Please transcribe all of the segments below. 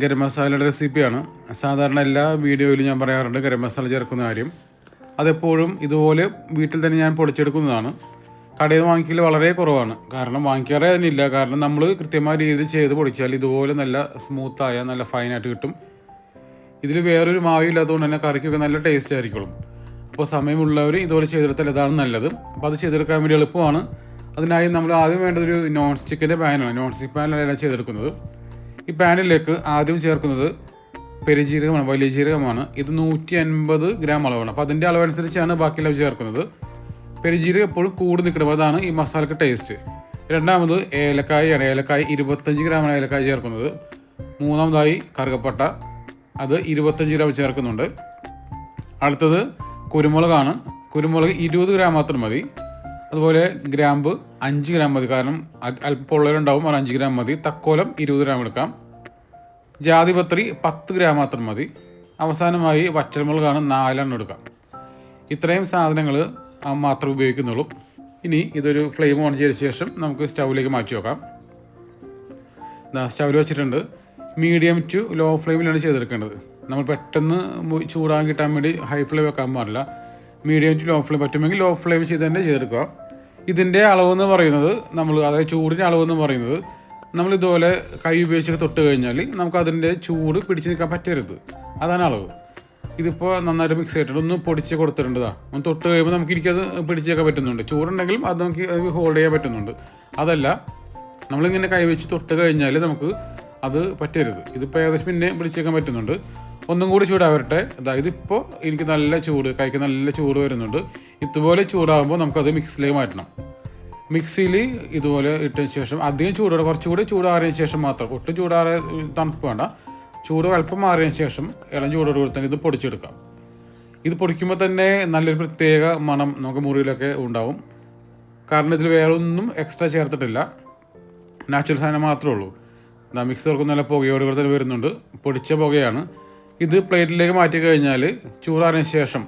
ഗരം മസാലയുടെ റെസിപ്പിയാണ്. സാധാരണ എല്ലാ വീഡിയോയിലും ഞാൻ പറയാറുണ്ട് ഗരം മസാല ചേർക്കുന്ന കാര്യം. അതെപ്പോഴും ഇതുപോലെ വീട്ടിൽ തന്നെ ഞാൻ പൊടിച്ചെടുക്കുന്നതാണ്. കടയിൽ നിന്ന് വാങ്ങിക്കൽ വളരെ കുറവാണ്. കാരണം വാങ്ങിക്കാറേ അതിനില്ല. കാരണം നമ്മൾ കൃത്യമായ രീതിയിൽ ചെയ്ത് പൊടിച്ചാൽ ഇതുപോലെ നല്ല സ്മൂത്തായ നല്ല ഫൈനായിട്ട് കിട്ടും. ഇതിൽ വേറൊരു മാവില്ലാത്തതുകൊണ്ട് തന്നെ കറിക്കൊക്കെ നല്ല ടേസ്റ്റ് ആയിരിക്കും. അപ്പോൾ സമയമുള്ളവർ ഇതുപോലെ ചെയ്തെടുത്താൽ ഇതാണ് നല്ലത്. അപ്പോൾ അത് ചെയ്തെടുക്കാൻ വേണ്ടി എളുപ്പമാണ്. അതിനായി നമ്മൾ ആദ്യം വേണ്ടതൊരു നോൺ സ്റ്റിക്കിൻ്റെ പാനാണ്. നോൺ സ്റ്റിക്ക് പാനിലാണ് ചെയ്തെടുക്കുന്നത്. ഈ പാനിലേക്ക് ആദ്യം ചേർക്കുന്നത് പെരുജീരകമാണ്, വലിയ ജീരകമാണ്. ഇത് 150 ഗ്രാം അളവാണ്. അപ്പോൾ അതിൻ്റെ അളവനുസരിച്ചാണ് ബാക്കിയെല്ലാം ചേർക്കുന്നത്. പെരുജീരകം എപ്പോഴും കൂടി നിൽക്കണം, അതാണ് ഈ മസാലക്ക് ടേസ്റ്റ്. രണ്ടാമത് ഏലക്കായാണ്. ഏലക്കായ 25 ഗ്രാമാണ് ഏലക്കായ ചേർക്കുന്നത്. മൂന്നാമതായി കറുകപ്പട്ട, അത് 25 ഗ്രാം ചേർക്കുന്നുണ്ട്. അടുത്തത് കുരുമുളകാണ്. കുരുമുളക് 20 ഗ്രാം മാത്രം മതി. അതുപോലെ ഗ്രാമ്പ് 5 ഗ്രാം മതി, കാരണം അല്പം പൊള്ളലുണ്ടാവും, അത് 5 ഗ്രാം മതി. തക്കോലം 20 ഗ്രാം എടുക്കാം. ജാതിപത്രി 10 ഗ്രാം മാത്രം മതി. അവസാനമായി വറ്റൽമുളകാണ് 4 എടുക്കാം. ഇത്രയും സാധനങ്ങൾ മാത്രമേ ഉപയോഗിക്കുന്നുള്ളൂ. ഇനി ഇതൊരു ഫ്ലെയിം ഓൺ ചെയ്ത ശേഷം നമുക്ക് സ്റ്റൗവിലേക്ക് മാറ്റി വെക്കാം. സ്റ്റൗവിൽ വെച്ചിട്ടുണ്ട്. മീഡിയം ടു ലോ ഫ്ലെയിമിലാണ് ചെയ്തെടുക്കേണ്ടത്. നമ്മൾ പെട്ടെന്ന് ചൂടാൻ കിട്ടാൻ വേണ്ടി ഹൈ ഫ്ലെയിം വെക്കാൻ പാടില്ല. മീഡിയം ടു ലോ ഫ്ലെയിം, പറ്റുമെങ്കിൽ ലോ ഫ്ലെയിം ചെയ്ത് തന്നെ ചെയ്തെടുക്കുക. ഇതിൻ്റെ അളവെന്ന് പറയുന്നത് അതായത് ചൂടിൻ്റെ അളവെന്ന് പറയുന്നത് നമ്മളിതുപോലെ കൈ ഉപയോഗിച്ചൊക്കെ തൊട്ട് കഴിഞ്ഞാൽ നമുക്കതിൻ്റെ ചൂട് പിടിച്ച് നിൽക്കാൻ പറ്റരുത്, അതാണ് അളവ്. ഇതിപ്പോൾ നന്നായിട്ട് മിക്സ് ചെയ്തിട്ടുണ്ട്, ഒന്ന് പൊടിച്ച് കൊടുത്തിട്ടുണ്ടതാണ്. ഒന്ന് തൊട്ട് കഴിയുമ്പോൾ നമുക്ക് എനിക്കത് പിടിച്ചൊക്കെ പറ്റുന്നുണ്ട്. ചൂടുണ്ടെങ്കിലും അത് നമുക്ക് ഹോൾഡ് ചെയ്യാൻ പറ്റുന്നുണ്ട്. അതല്ല, നമ്മളിങ്ങനെ കൈ വെച്ച് തൊട്ട് കഴിഞ്ഞാൽ നമുക്ക് അത് പറ്റരുത്. ഇതിപ്പോൾ ഏകദേശം പിന്നെ പിടിച്ചേക്കാൻ പറ്റുന്നുണ്ട്. ഒന്നും കൂടി ചൂടാവരട്ടെ. ഇതിപ്പോൾ എനിക്ക് നല്ല ചൂട്, കൈക്ക് നല്ല ചൂട് വരുന്നുണ്ട്. ഇതുപോലെ ചൂടാകുമ്പോൾ നമുക്കത് മിക്സിയിലേക്ക് മാറ്റണം. മിക്സിയിൽ ഇതുപോലെ ഇട്ടതിന് ശേഷം അധികം ചൂടോടെ കുറച്ചുകൂടി ചൂടാറിയതിന് ശേഷം മാത്രം, ഒട്ടും ചൂടാറിയ തണുപ്പ് വേണ്ട, ചൂട് അല്പം മാറിയതിന് ശേഷം ഇളം ചൂടോട് കൂടി തന്നെ ഇത് പൊടിച്ചെടുക്കാം. ഇത് പൊടിക്കുമ്പോൾ തന്നെ നല്ലൊരു പ്രത്യേക മണം നമുക്ക് മുറിയിലൊക്കെ ഉണ്ടാവും. കാരണം ഇതിൽ വേറെ ഒന്നും എക്സ്ട്രാ ചേർത്തിട്ടില്ല, നാച്ചുറൽ സാധനം മാത്രമേ ഉള്ളൂ. മിക്സ് തുറക്കുന്ന നല്ല പുകയോട് കൂടെ തന്നെ വരുന്നുണ്ട്, പൊടിച്ച പുകയാണ്. ഇത് പ്ലേറ്റിലേക്ക് മാറ്റി കഴിഞ്ഞാൽ ചൂടാറിന് ശേഷം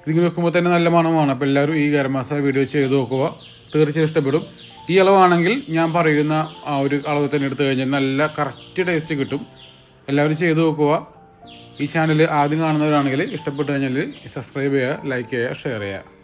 ഇതിങ്ങനെ വെക്കുമ്പോൾ തന്നെ നല്ല മണമാണ്. അപ്പോൾ എല്ലാവരും ഈ ഗരം മസാല വീഡിയോ ചെയ്ത് നോക്കുക, തീർച്ചയായും ഇഷ്ടപ്പെടും. ഈ അളവാണെങ്കിൽ ഞാൻ പറയുന്ന ആ ഒരു അളവ് തന്നെ എടുത്തു കഴിഞ്ഞാൽ നല്ല കറക്റ്റ് ടേസ്റ്റ് കിട്ടും. എല്ലാവരും ചെയ്ത് നോക്കുക. ഈ ചാനൽ ആദ്യം കാണുന്നവരാണെങ്കിൽ ഇഷ്ടപ്പെട്ടു കഴിഞ്ഞാൽ സബ്സ്ക്രൈബ് ചെയ്യുക, ലൈക്ക് ചെയ്യുക, ഷെയർ ചെയ്യുക.